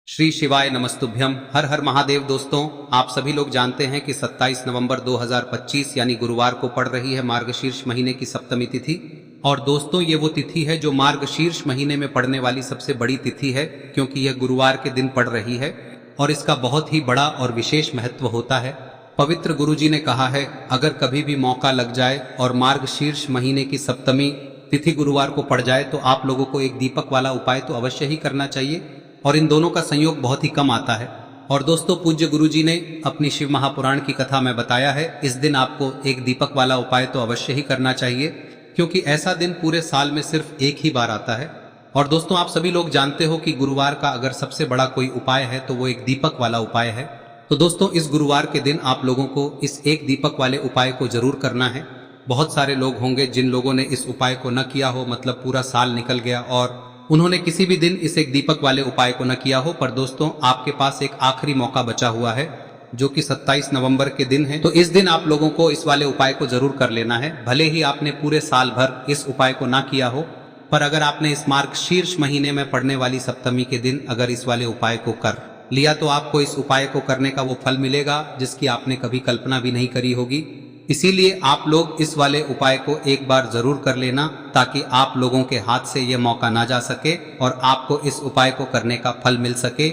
श्री शिवाय नमस्तुभ्यम। हर हर महादेव। दोस्तों, आप सभी लोग जानते हैं कि 27 नवंबर 2025 यानी गुरुवार को पड़ रही है मार्गशीर्ष महीने की सप्तमी तिथि। और दोस्तों, ये वो तिथि है जो मार्गशीर्ष महीने में पड़ने वाली सबसे बड़ी तिथि है, क्योंकि यह गुरुवार के दिन पड़ रही है और इसका बहुत ही बड़ा और विशेष महत्व होता है। पवित्र गुरुजी ने कहा है, अगर कभी भी मौका लग जाए और मार्गशीर्ष महीने की सप्तमी तिथि गुरुवार को पड़ जाए तो आप लोगों को एक दीपक वाला उपाय तो अवश्य ही करना चाहिए, और इन दोनों का संयोग बहुत ही कम आता है। और दोस्तों, पूज्य गुरुजी ने अपनी शिव महापुराण की कथा में बताया है, इस दिन आपको एक दीपक वाला उपाय तो अवश्य ही करना चाहिए, क्योंकि ऐसा दिन पूरे साल में सिर्फ एक ही बार आता है। और दोस्तों, आप सभी लोग जानते हो कि गुरुवार का अगर सबसे बड़ा कोई उपाय है तो वो एक दीपक वाला उपाय है। तो दोस्तों, इस गुरुवार के दिन आप लोगों को इस एक दीपक वाले उपाय को जरूर करना है। बहुत सारे लोग होंगे जिन लोगों ने इस उपाय को न किया हो, मतलब पूरा साल निकल गया और उन्होंने किसी भी दिन इस एक दीपक वाले उपाय को न किया हो। पर दोस्तों, आपके पास एक आखिरी मौका बचा हुआ है, जो कि 27 नवंबर के दिन है। तो इस दिन आप लोगों को इस वाले उपाय को जरूर कर लेना है। भले ही आपने पूरे साल भर इस उपाय को ना किया हो, पर अगर आपने इस मार्गशीर्ष महीने में पड़ने वाली सप्तमी के दिन अगर इस वाले उपाय को कर लिया तो आपको इस उपाय को करने का वो फल मिलेगा जिसकी आपने कभी कल्पना भी नहीं करी होगी। इसीलिए आप लोग इस वाले उपाय को एक बार जरूर कर लेना, ताकि आप लोगों के हाथ से यह मौका ना जा सके और आपको इस उपाय को करने का फल मिल सके।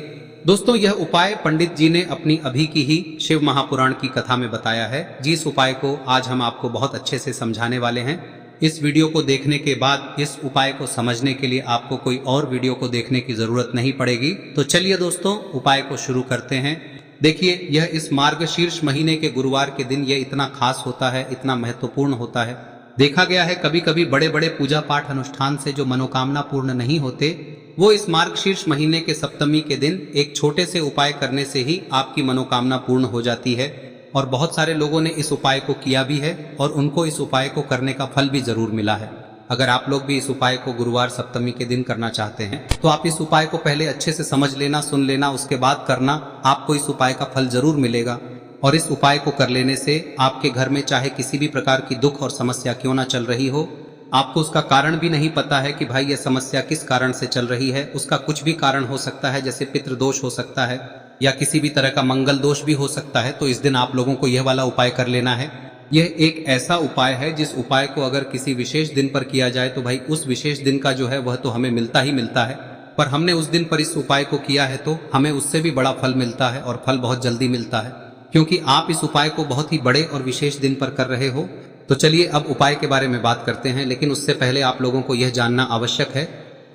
दोस्तों, यह उपाय पंडित जी ने अपनी अभी की ही शिव महापुराण की कथा में बताया है, जिस उपाय को आज हम आपको बहुत अच्छे से समझाने वाले हैं। इस वीडियो को देखने के बाद इस उपाय को समझने के लिए आपको कोई और वीडियो को देखने की जरूरत नहीं पड़ेगी। तो चलिए दोस्तों, उपाय को शुरू करते हैं। देखिए, यह इस मार्गशीर्ष महीने के गुरुवार के दिन यह इतना खास होता है, इतना महत्वपूर्ण होता है। देखा गया है कभी कभी बड़े बड़े पूजा पाठ अनुष्ठान से जो मनोकामना पूर्ण नहीं होते, वो इस मार्गशीर्ष महीने के सप्तमी के दिन एक छोटे से उपाय करने से ही आपकी मनोकामना पूर्ण हो जाती है। और बहुत सारे लोगों ने इस उपाय को किया भी है और उनको इस उपाय को करने का फल भी जरूर मिला है। अगर आप लोग भी इस उपाय को गुरुवार सप्तमी के दिन करना चाहते हैं तो आप इस उपाय को पहले अच्छे से समझ लेना, सुन लेना, उसके बाद करना। आपको इस उपाय का फल जरूर मिलेगा। और इस उपाय को कर लेने से आपके घर में चाहे किसी भी प्रकार की दुख और समस्या क्यों ना चल रही हो, आपको उसका कारण भी नहीं पता है कि भाई यह समस्या किस कारण से चल रही है, उसका कुछ भी कारण हो सकता है, जैसे पितृदोष हो सकता है या किसी भी तरह का मंगल दोष भी हो सकता है। तो इस दिन आप लोगों को यह वाला उपाय कर लेना है। यह एक ऐसा उपाय है जिस उपाय को अगर किसी विशेष दिन पर किया जाए तो भाई उस विशेष दिन का जो है वह तो हमें मिलता ही मिलता है, पर हमने उस दिन पर इस उपाय को किया है तो हमें उससे भी बड़ा फल मिलता है, और फल बहुत जल्दी मिलता है, क्योंकि आप इस उपाय को बहुत ही बड़े और विशेष दिन पर कर रहे हो। तो चलिए अब उपाय के बारे में बात करते हैं, लेकिन उससे पहले आप लोगों को यह जानना आवश्यक है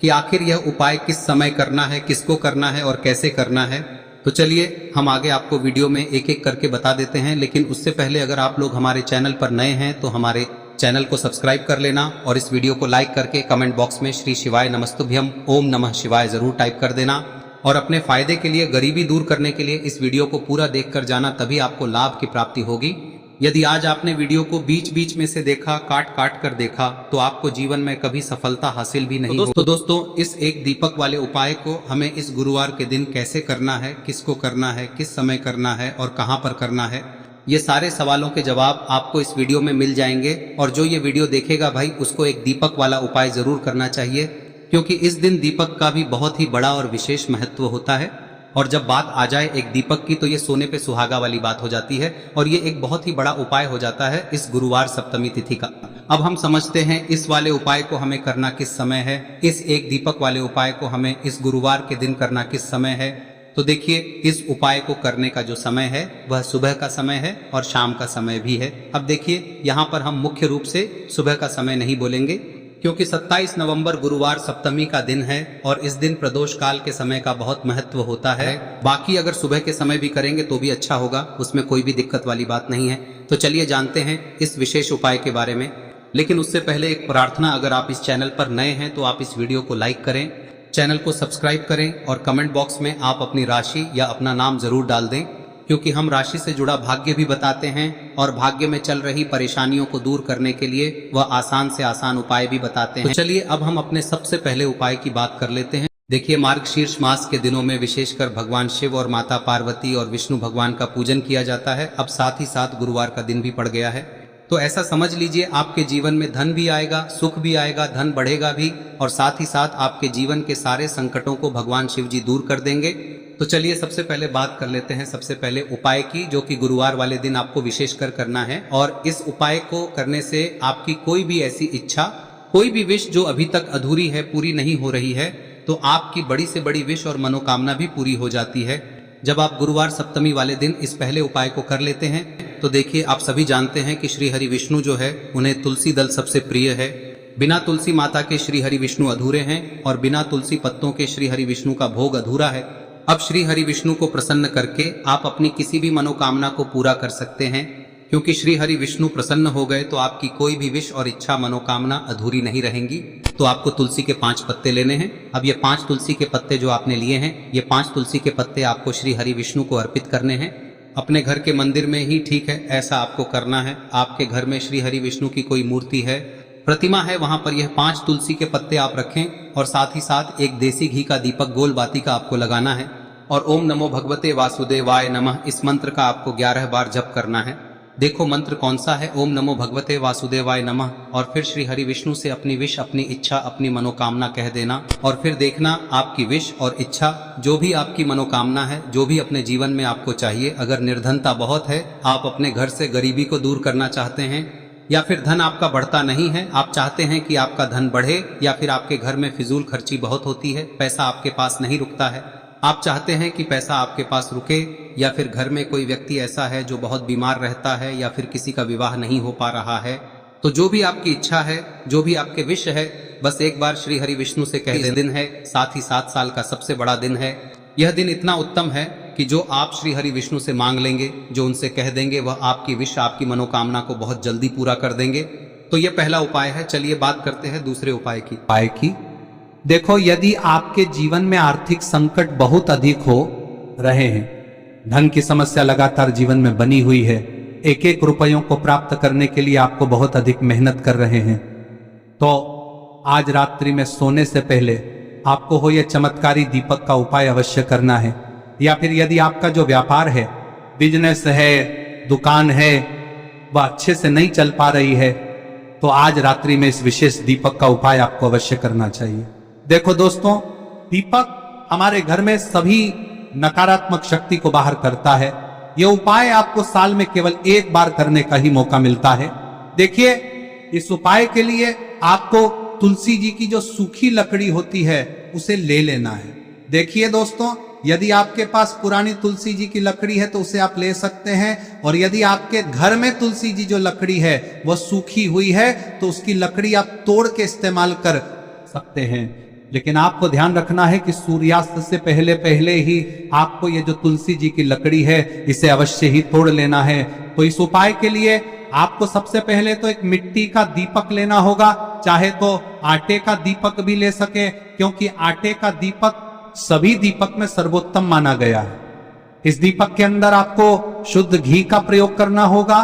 कि आखिर यह उपाय किस समय करना है, किसको करना है और कैसे करना है। तो चलिए हम आगे आपको वीडियो में एक एक करके बता देते हैं, लेकिन उससे पहले अगर आप लोग हमारे चैनल पर नए हैं तो हमारे चैनल को सब्सक्राइब कर लेना और इस वीडियो को लाइक करके कमेंट बॉक्स में श्री शिवाय नमस्तुभ्यम ओम नमः शिवाय जरूर टाइप कर देना। और अपने फायदे के लिए, गरीबी दूर करने के लिए इस वीडियो को पूरा देख कर जाना, तभी आपको लाभ की प्राप्ति होगी। यदि आज आपने वीडियो को बीच बीच में से देखा, काट काट कर देखा, तो आपको जीवन में कभी सफलता हासिल भी नहीं होगी। तो दोस्तों, इस एक दीपक वाले उपाय को हमें इस गुरुवार के दिन कैसे करना है, किसको करना है, किस समय करना है और कहां पर करना है, ये सारे सवालों के जवाब आपको इस वीडियो में मिल जाएंगे। और जो ये वीडियो देखेगा भाई, उसको एक दीपक वाला उपाय जरूर करना चाहिए, क्योंकि इस दिन दीपक का भी बहुत ही बड़ा और विशेष महत्व होता है। और जब बात आ जाए एक दीपक की, तो ये सोने पे सुहागा वाली बात हो जाती है और ये एक बहुत ही बड़ा उपाय हो जाता है इस गुरुवार सप्तमी तिथि का। अब हम समझते हैं इस वाले उपाय को हमें करना किस समय है, इस एक दीपक वाले उपाय को हमें इस गुरुवार के दिन करना किस समय है। तो देखिए, इस उपाय को करने का जो समय है वह सुबह का समय है और शाम का समय भी है। अब देखिए, यहाँ पर हम मुख्य रूप से सुबह का समय नहीं बोलेंगे, क्योंकि 27 नवंबर गुरुवार सप्तमी का दिन है और इस दिन प्रदोष काल के समय का बहुत महत्व होता है। बाकी अगर सुबह के समय भी करेंगे तो भी अच्छा होगा, उसमें कोई भी दिक्कत वाली बात नहीं है। तो चलिए जानते हैं इस विशेष उपाय के बारे में। लेकिन उससे पहले एक प्रार्थना, अगर आप इस चैनल पर नए हैं तो आप इस वीडियो को लाइक करें, चैनल को सब्सक्राइब करें और कमेंट बॉक्स में आप अपनी राशि या अपना नाम जरूर डाल दें, क्योंकि हम राशि से जुड़ा भाग्य भी बताते हैं और भाग्य में चल रही परेशानियों को दूर करने के लिए वह आसान से आसान उपाय भी बताते हैं। तो चलिए अब हम अपने सबसे पहले उपाय की बात कर लेते हैं। देखिए, मार्गशीर्ष मास के दिनों में विशेषकर भगवान शिव और माता पार्वती और विष्णु भगवान का पूजन किया जाता है। अब साथ ही साथ गुरुवार का दिन भी पड़ गया है, तो ऐसा समझ लीजिए आपके जीवन में धन भी आएगा, सुख भी आएगा, धन बढ़ेगा भी, और साथ ही साथ आपके जीवन के सारे संकटों को भगवान शिव जी दूर कर देंगे। तो चलिए सबसे पहले बात कर लेते हैं सबसे पहले उपाय की, जो कि गुरुवार वाले दिन आपको विशेषकर करना है। और इस उपाय को करने से आपकी कोई भी ऐसी इच्छा, कोई भी विश जो अभी तक अधूरी है, पूरी नहीं हो रही है, तो आपकी बड़ी से बड़ी विश और मनोकामना भी पूरी हो जाती है जब आप गुरुवार सप्तमी वाले दिन इस पहले उपाय को कर लेते हैं। तो देखिए, आप सभी जानते हैं कि श्री हरि विष्णु जो है उन्हें तुलसी दल सबसे प्रिय है। बिना तुलसी माता के श्री हरि विष्णु अधूरे हैं और बिना तुलसी पत्तों के श्री हरि विष्णु का भोग अधूरा है। अब श्री हरि विष्णु को प्रसन्न करके आप अपनी किसी भी मनोकामना को पूरा कर सकते हैं, क्योंकि श्री हरि विष्णु प्रसन्न हो गए तो आपकी कोई भी विश और इच्छा मनोकामना अधूरी नहीं रहेंगी। तो आपको तुलसी के 5 पत्ते लेने हैं। अब ये 5 तुलसी के पत्ते जो आपने लिए हैं, ये 5 तुलसी के पत्ते आपको श्री हरि विष्णु को अर्पित करने हैं। अपने घर के मंदिर में ही ठीक है, ऐसा आपको करना है। आपके घर में श्री हरि विष्णु की कोई मूर्ति है, प्रतिमा है, वहां पर यह 5 तुलसी के पत्ते आप रखें और साथ ही साथ एक देसी घी का दीपक गोल बाती का आपको लगाना है। और ओम नमो भगवते वासुदेवाय नमः इस मंत्र का आपको 11 बार जप करना है। देखो मंत्र कौन सा है, ओम नमो भगवते वासुदेवाय नमः, और फिर श्री हरि विष्णु से अपनी विश, अपनी इच्छा, अपनी मनोकामना कह देना। और फिर देखना आपकी विश और इच्छा, जो भी आपकी मनोकामना है, जो भी अपने जीवन में आपको चाहिए। अगर निर्धनता बहुत है, आप अपने घर से गरीबी को दूर करना चाहते हैं, या फिर धन आपका बढ़ता नहीं है, आप चाहते हैं कि आपका धन बढ़े, या फिर आपके घर में फिजूल खर्ची बहुत होती है, पैसा आपके पास नहीं रुकता है, आप चाहते हैं कि पैसा आपके पास रुके, या फिर घर में कोई व्यक्ति ऐसा है जो बहुत बीमार रहता है, या फिर किसी का विवाह नहीं हो पा रहा है, तो जो भी आपकी इच्छा है, जो भी आपके विश है, बस एक बार श्री हरि विष्णु से कह दें। दिन है, साथ ही 7 साल का सबसे बड़ा दिन है। यह दिन इतना उत्तम है कि जो आप श्री हरि विष्णु से मांग लेंगे, जो उनसे कह देंगे, वह आपकी विश, आपकी मनोकामना को बहुत जल्दी पूरा कर देंगे। तो यह पहला उपाय है। चलिए बात करते हैं दूसरे उपाय की। देखो, यदि आपके जीवन में आर्थिक संकट बहुत अधिक हो रहे हैं, धन की समस्या लगातार जीवन में बनी हुई है, एक एक रुपयों को प्राप्त करने के लिए आपको बहुत अधिक मेहनत कर रहे हैं, तो आज रात्रि में सोने से पहले आपको हो यह चमत्कारी दीपक का उपाय अवश्य करना है। या फिर यदि आपका जो व्यापार है, बिजनेस है, दुकान है, वह अच्छे से नहीं चल पा रही है, तो आज रात्रि में इस विशेष दीपक का उपाय आपको अवश्य करना चाहिए। देखो दोस्तों, दीपक हमारे घर में सभी नकारात्मक शक्ति को बाहर करता है। यह उपाय आपको साल में केवल एक बार करने का ही मौका मिलता है। देखिए, इस उपाय के लिए आपको तुलसी जी की जो सूखी लकड़ी होती है उसे ले लेना है। देखिए दोस्तों, यदि आपके पास पुरानी तुलसी जी की लकड़ी है तो उसे आप ले सकते हैं, और यदि आपके घर में तुलसी जी जो लकड़ी है वह सूखी हुई है तो उसकी लकड़ी आप तोड़ के इस्तेमाल कर सकते हैं। लेकिन आपको ध्यान रखना है कि सूर्यास्त से पहले पहले ही आपको ये जो तुलसी जी की लकड़ी है इसे अवश्य ही तोड़ लेना है। तो इस उपाय के लिए आपको सबसे पहले तो एक मिट्टी का दीपक लेना होगा, चाहे तो आटे का दीपक भी ले सके, क्योंकि आटे का दीपक सभी दीपक में सर्वोत्तम माना गया है। इस दीपक के अंदर आपको शुद्ध घी का प्रयोग करना होगा,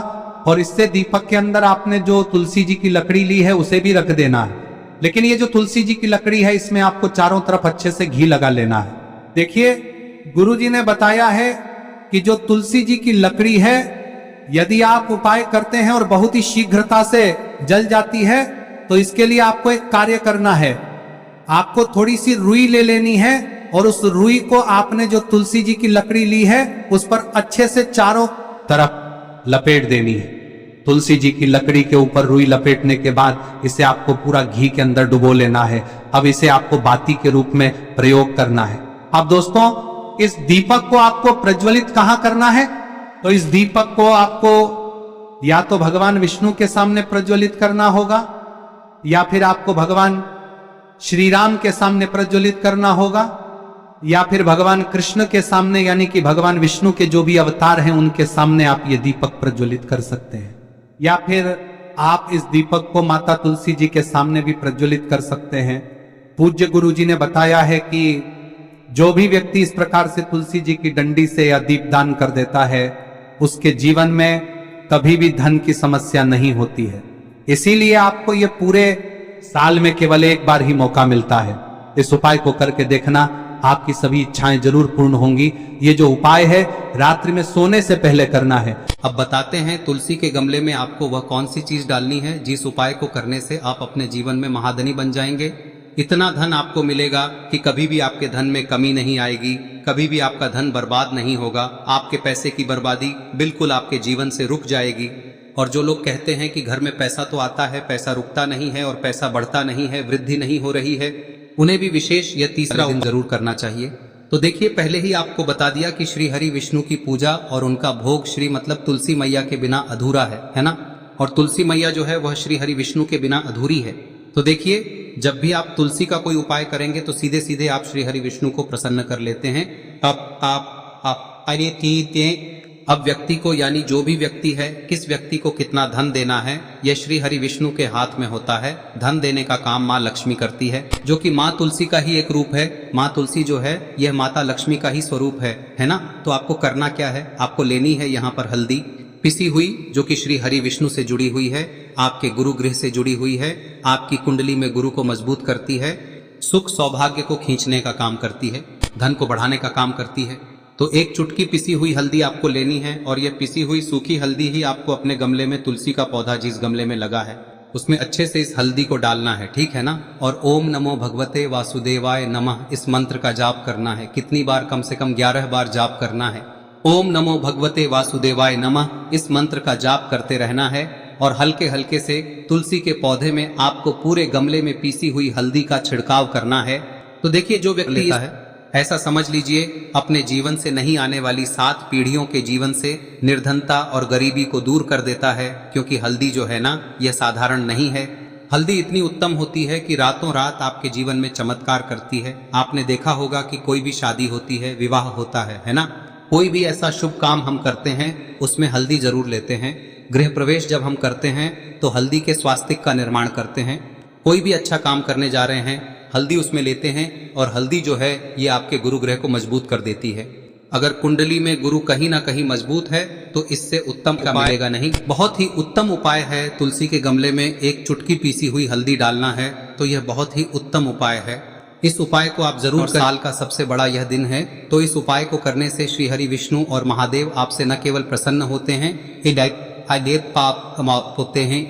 और इससे दीपक के अंदर आपने जो तुलसी जी की लकड़ी ली है उसे भी रख देना है। लेकिन ये जो तुलसी जी की लकड़ी है, इसमें आपको चारों तरफ अच्छे से घी लगा लेना है। देखिए, गुरु जी ने बताया है कि जो तुलसी जी की लकड़ी है, यदि आप उपाय करते हैं और बहुत ही शीघ्रता से जल जाती है, तो इसके लिए आपको एक कार्य करना है। आपको थोड़ी सी रुई ले लेनी है, और उस रुई को आपने जो तुलसी जी की लकड़ी ली है उस पर अच्छे से चारों तरफ लपेट देनी है। तुलसी जी की लकड़ी के ऊपर रुई लपेटने के बाद इसे आपको पूरा घी के अंदर डुबो लेना है। अब इसे आपको बाती के रूप में प्रयोग करना है। अब दोस्तों, इस दीपक को आपको प्रज्वलित कहां करना है? तो इस दीपक को आपको या तो भगवान विष्णु के सामने प्रज्वलित करना होगा, या फिर आपको भगवान श्री राम के सामने प्रज्वलित करना होगा, या फिर भगवान कृष्ण के सामने, यानी कि भगवान विष्णु के जो भी अवतार हैं उनके सामने आप ये दीपक प्रज्वलित कर सकते हैं। या फिर आप इस दीपक को माता तुलसी जी के सामने भी प्रज्वलित कर सकते हैं। पूज्य गुरु जी ने बताया है कि जो भी व्यक्ति इस प्रकार से तुलसी जी की डंडी से या दीपदान कर देता है, उसके जीवन में कभी भी धन की समस्या नहीं होती है। इसीलिए आपको ये पूरे साल में केवल एक बार ही मौका मिलता है। इस उपाय को करके देखना, आपकी सभी इच्छाएं जरूर पूर्ण होंगी। ये जो उपाय है रात्रि में सोने से पहले करना है। अब बताते हैं तुलसी के गमले में आपको वह कौन सी चीज डालनी है जिस उपाय को करने से आप अपने जीवन में महाधनी बन जाएंगे। इतना धन आपको मिलेगा कि कभी भी आपके धन में कमी नहीं आएगी। कभी भी आपका धन बर्बाद नहीं होगा। आपके पैसे की बर्बादी बिल्कुल आपके जीवन से रुक जाएगी। और जो लोग कहते हैं कि घर में पैसा तो आता है, पैसा रुकता नहीं है और पैसा बढ़ता नहीं है, वृद्धि नहीं हो रही है, उन्हें भी विशेष यह तीसरा दिन जरूर करना चाहिए। तो देखिए, पहले ही आपको बता दिया कि श्री हरि विष्णु की पूजा और उनका भोग श्री मतलब तुलसी मैया के बिना अधूरा है ना। और तुलसी मैया जो है वह श्री हरि विष्णु के बिना अधूरी है। तो देखिए, जब भी आप तुलसी का कोई उपाय करेंगे तो सीधे सीधे आप श्री हरि विष्णु को प्रसन्न कर लेते हैं। अब व्यक्ति को, यानी जो भी व्यक्ति है, किस व्यक्ति को कितना धन देना है, यह श्री हरि विष्णु के हाथ में होता है। धन देने का काम माँ लक्ष्मी करती है, जो कि माँ तुलसी का ही एक रूप है। माँ तुलसी जो है यह माता लक्ष्मी का ही स्वरूप है ना। तो आपको करना क्या है, आपको लेनी है यहाँ पर हल्दी पिसी हुई, जो कि श्री हरि विष्णु से जुड़ी हुई है, आपके गुरु गृह से जुड़ी हुई है, आपकी कुंडली में गुरु को मजबूत करती है, सुख सौभाग्य को खींचने का काम करती है, धन को बढ़ाने का काम करती है। तो एक चुटकी पिसी हुई हल्दी आपको लेनी है और यह पिसी हुई सूखी हल्दी ही आपको अपने गमले में, तुलसी का पौधा जिस गमले में लगा है उसमें अच्छे से इस हल्दी को डालना है, ठीक है ना। और ओम नमो भगवते वासुदेवाय नमः इस मंत्र का जाप करना है। कितनी बार? कम से कम 11 बार जाप करना है। ओम नमो भगवते वासुदेवाय नमः इस मंत्र का जाप करते रहना है। और हल्के हल्के से तुलसी के पौधे में आपको पूरे गमले में पीसी हुई हल्दी का छिड़काव करना है। तो देखिए, जो व्यक्ति लेता है, ऐसा समझ लीजिए अपने जीवन से नहीं आने वाली 7 पीढ़ियों के जीवन से निर्धनता और गरीबी को दूर कर देता है। क्योंकि हल्दी जो है ना, यह साधारण नहीं है। हल्दी इतनी उत्तम होती है कि रातों रात आपके जीवन में चमत्कार करती है। आपने देखा होगा कि कोई भी शादी होती है, विवाह होता है ना, कोई भी ऐसा शुभ काम हम करते हैं उसमें हल्दी जरूर लेते हैं। गृह प्रवेश जब हम करते हैं तो हल्दी के स्वास्तिक का निर्माण करते हैं। कोई भी अच्छा काम करने जा रहे हैं, हल्दी उसमें लेते हैं। और हल्दी जो है ये आपके गुरु ग्रह को मजबूत कर देती है। अगर कुंडली में गुरु कहीं ना कहीं मजबूत है तो इससे उत्तम का मिलेगा नहीं। बहुत ही उत्तम उपाय है, तुलसी के गमले में एक चुटकी पीसी हुई हल्दी डालना है। तो यह बहुत ही उत्तम उपाय है। इस उपाय को आप जरूर, साल का सबसे बड़ा यह दिन है, तो इस उपाय को करने से श्री हरि विष्णु और महादेव आपसे न केवल प्रसन्न होते हैं, होते हैं,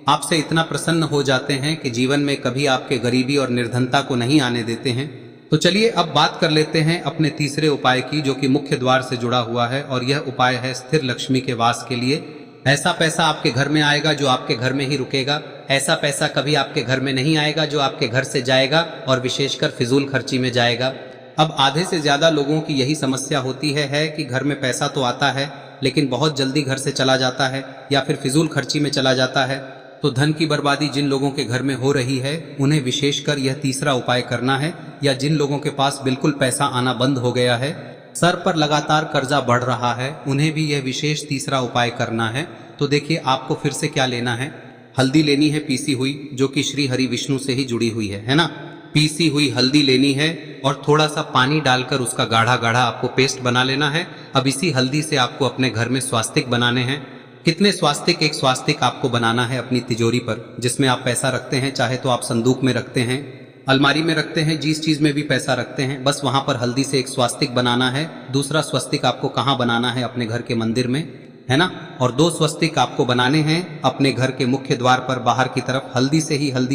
आपसे इतना प्रसन्न हो जाते हैं कि जीवन में कभी आपके गरीबी और निर्धनता को नहीं आने देते हैं। तो चलिए अब बात कर लेते हैं अपने तीसरे उपाय की, जो कि मुख्य द्वार से जुड़ा हुआ है। और यह उपाय है स्थिर लक्ष्मी के वास के लिए। ऐसा पैसा आपके घर में आएगा जो आपके घर में ही रुकेगा। ऐसा पैसा कभी आपके घर में नहीं आएगा जो आपके घर से जाएगा और विशेषकर फिजूल खर्ची में जाएगा। अब आधे से ज्यादा लोगों की यही समस्या होती है कि घर में पैसा तो आता है लेकिन बहुत जल्दी घर से चला जाता है या फिर फिजूल खर्ची में चला जाता है। तो धन की बर्बादी जिन लोगों के घर में हो रही है उन्हें विशेषकर यह तीसरा उपाय करना है। या जिन लोगों के पास बिल्कुल पैसा आना बंद हो गया है, सर पर लगातार कर्जा बढ़ रहा है, उन्हें भी यह विशेष तीसरा उपाय करना है। तो देखिए, आपको फिर से क्या लेना है, हल्दी लेनी है पीसी हुई, जो कि श्री हरि विष्णु से ही जुड़ी हुई है ना। पीसी हुई हल्दी लेनी है और थोड़ा सा पानी डालकर उसका गाढ़ा गाढ़ा आपको पेस्ट बना लेना है। अब इसी हल्दी से आपको अपने घर में स्वास्तिक बनाने हैं। कितने स्वास्तिक? एक स्वास्तिक आपको बनाना है अपनी तिजोरी पर, जिसमें आप पैसा रखते हैं। चाहे तो आप संदूक में रखते हैं, अलमारी में रखते हैं, जिस चीज में भी पैसा रखते हैं, बस वहां पर हल्दी से एक स्वास्तिक बनाना है। दूसरा स्वस्तिक आपको कहाँ बनाना है? अपने घर के मंदिर में, है ना। और 2 स्वस्तिक आपको बनाने हैं अपने घर के मुख्य द्वार पर बाहर की तरफ। हल्दी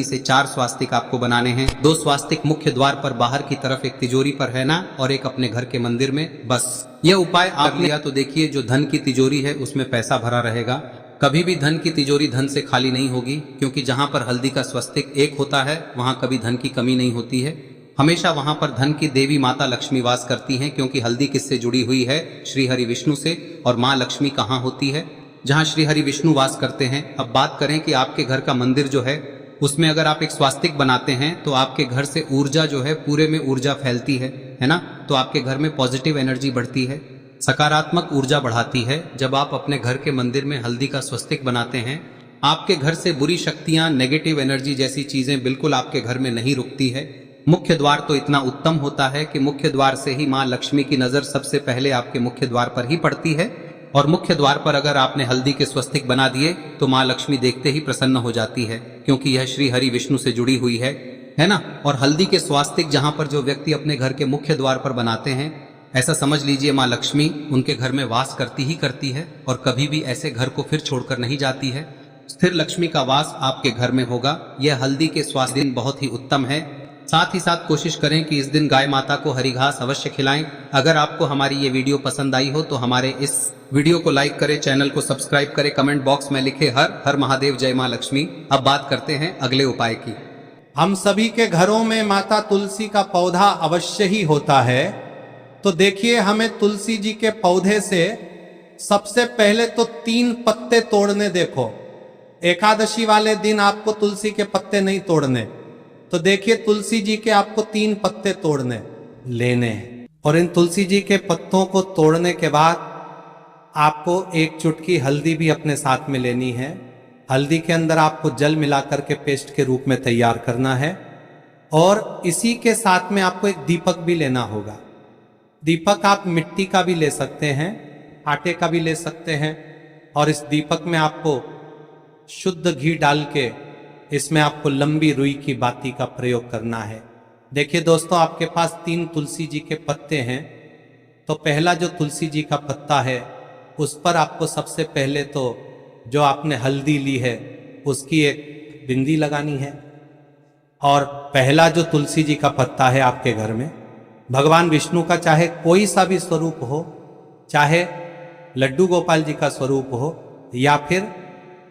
से 4 स्वास्तिक आपको बनाने हैं। 2 स्वास्तिक मुख्य द्वार पर बाहर की तरफ, एक तिजोरी पर, है ना, और एक अपने घर के मंदिर में। बस यह उपाय आप लिया तो देखिए, जो धन की तिजोरी है उसमें पैसा भरा रहेगा। कभी भी धन की तिजोरी धन से खाली नहीं होगी, क्योंकि जहां पर हल्दी का स्वस्तिक एक होता है वहां कभी धन की कमी नहीं होती है। हमेशा वहां पर धन की देवी माता लक्ष्मी वास करती हैं, क्योंकि हल्दी किससे जुड़ी हुई है? श्री हरि विष्णु से। और माँ लक्ष्मी कहाँ होती है? जहाँ श्री हरि विष्णु वास करते हैं। अब बात करें कि आपके घर का मंदिर जो है उसमें अगर आप एक स्वास्तिक बनाते हैं तो आपके घर से ऊर्जा जो है, पूरे में ऊर्जा फैलती है ना। तो आपके घर में पॉजिटिव एनर्जी बढ़ती है, सकारात्मक ऊर्जा बढ़ाती है। जब आप अपने घर के मंदिर में हल्दी का स्वस्तिक बनाते हैं, आपके घर से बुरी शक्तियां, नेगेटिव एनर्जी जैसी चीजें बिल्कुल आपके घर में नहीं रुकती है। मुख्य द्वार तो इतना उत्तम होता है कि मुख्य द्वार से ही माँ लक्ष्मी की नजर सबसे पहले आपके मुख्य द्वार पर ही पड़ती है। और मुख्य द्वार पर अगर आपने हल्दी के स्वस्तिक बना दिए तो माँ लक्ष्मी देखते ही प्रसन्न हो जाती है, क्योंकि यह श्री हरि विष्णु से जुड़ी हुई है ना। और हल्दी के स्वास्तिक जहां पर जो व्यक्ति अपने घर के मुख्य द्वार पर बनाते हैं, ऐसा समझ लीजिए माँ लक्ष्मी उनके घर में वास करती ही करती है और कभी भी ऐसे घर को फिर छोड़कर नहीं जाती है। स्थिर लक्ष्मी का वास आपके घर में होगा। यह हल्दी के स्वास्थ्य दिन बहुत ही उत्तम है। साथ ही साथ कोशिश करें कि इस दिन गाय माता को हरी घास अवश्य खिलाएं। अगर आपको हमारी ये वीडियो पसंद आई हो तो हमारे इस वीडियो को लाइक करें, चैनल को सब्सक्राइब करें, कमेंट बॉक्स में लिखे हर हर महादेव, जय मां लक्ष्मी। अब बात करते हैं अगले उपाय की। हम सभी के घरों में माता तुलसी का पौधा अवश्य ही होता है। तो देखिए, हमें तुलसी जी के पौधे से सबसे पहले तो 3 पत्ते तोड़ने। देखो, एकादशी वाले दिन आपको तुलसी के पत्ते नहीं तोड़ने। तो देखिए, तुलसी जी के आपको 3 पत्ते तोड़ने लेने हैं। और इन तुलसी जी के पत्तों को तोड़ने के बाद आपको 1 चुटकी हल्दी भी अपने साथ में लेनी है। हल्दी के अंदर आपको जल मिलाकर के पेस्ट के रूप में तैयार करना है। और इसी के साथ में आपको एक दीपक भी लेना होगा। दीपक आप मिट्टी का भी ले सकते हैं, आटे का भी ले सकते हैं। और इस दीपक में आपको शुद्ध घी डाल के इसमें आपको लंबी रुई की बाती का प्रयोग करना है। देखिए दोस्तों, आपके पास 3 तुलसी जी के पत्ते हैं। तो पहला जो तुलसी जी का पत्ता है उस पर आपको सबसे पहले तो जो आपने हल्दी ली है उसकी एक बिंदी लगानी है। और पहला जो तुलसी जी का पत्ता है आपके घर में, भगवान विष्णु का चाहे कोई सा भी स्वरूप हो, चाहे लड्डू गोपाल जी का स्वरूप हो, या फिर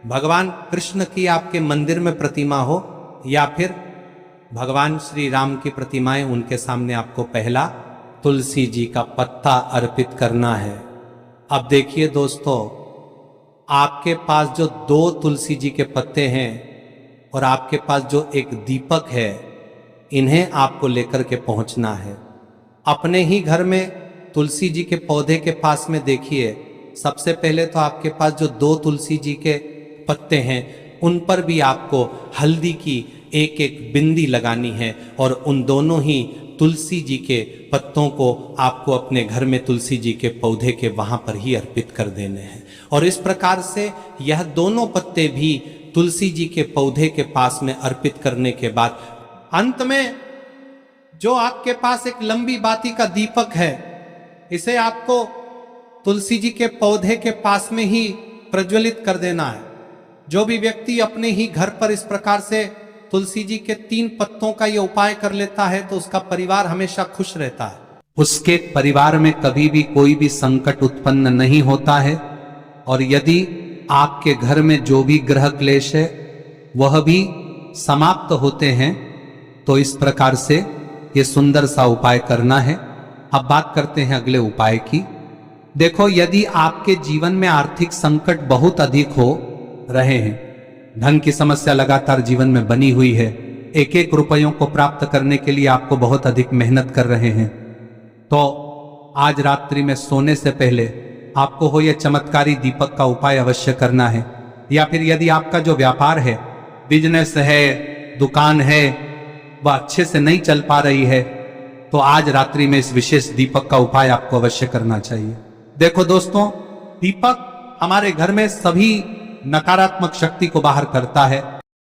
भगवान कृष्ण की आपके मंदिर में प्रतिमा हो, या फिर भगवान श्री राम की प्रतिमाएं, उनके सामने आपको पहला तुलसी जी का पत्ता अर्पित करना है। अब देखिए दोस्तों, आपके पास जो 2 तुलसी जी के पत्ते हैं और आपके पास जो एक दीपक है, इन्हें आपको लेकर के पहुंचना है। अपने ही घर में तुलसी जी के पौधे के पास में देखिए, सबसे पहले तो आपके पास जो 2 तुलसी जी के पत्ते हैं उन पर भी आपको हल्दी की एक बिंदी लगानी है। और उन दोनों ही तुलसी जी के पत्तों को आपको अपने घर में तुलसी जी के पौधे के वहां पर ही अर्पित कर देने हैं। और इस प्रकार से यह दोनों पत्ते भी तुलसी जी के पौधे के पास में अर्पित करने के बाद अंत में जो आपके पास एक लंबी बाती का दीपक है, इसे आपको तुलसी जी के पौधे के पास में ही प्रज्वलित कर देना है। जो भी व्यक्ति अपने ही घर पर इस प्रकार से तुलसी जी के 3 पत्तों का ये उपाय कर लेता है तो उसका परिवार हमेशा खुश रहता है। उसके परिवार में कभी भी कोई भी संकट उत्पन्न नहीं होता है। और यदि आपके घर में जो भी ग्रह क्लेश है वह भी समाप्त होते हैं। तो इस प्रकार से ये सुंदर सा उपाय करना है। अब बात करते हैं अगले उपाय की। देखो, यदि आपके जीवन में आर्थिक संकट बहुत अधिक हो रहे हैं, धन की समस्या लगातार जीवन में बनी हुई है, एक रुपयों को प्राप्त करने के लिए आपको बहुत अधिक मेहनत कर रहे हैं, तो आज रात्रि में सोने से पहले आपको हो यह चमत्कारी दीपक का उपाय अवश्य करना है। या फिर यदि आपका जो व्यापार है, बिजनेस है, दुकान है, वह अच्छे से नहीं चल पा रही है, तो आज रात्रि में इस विशेष दीपक का उपाय आपको अवश्य करना चाहिए। देखो दोस्तों, दीपक हमारे घर में सभी नकारात्मक शक्ति को बाहर करता है।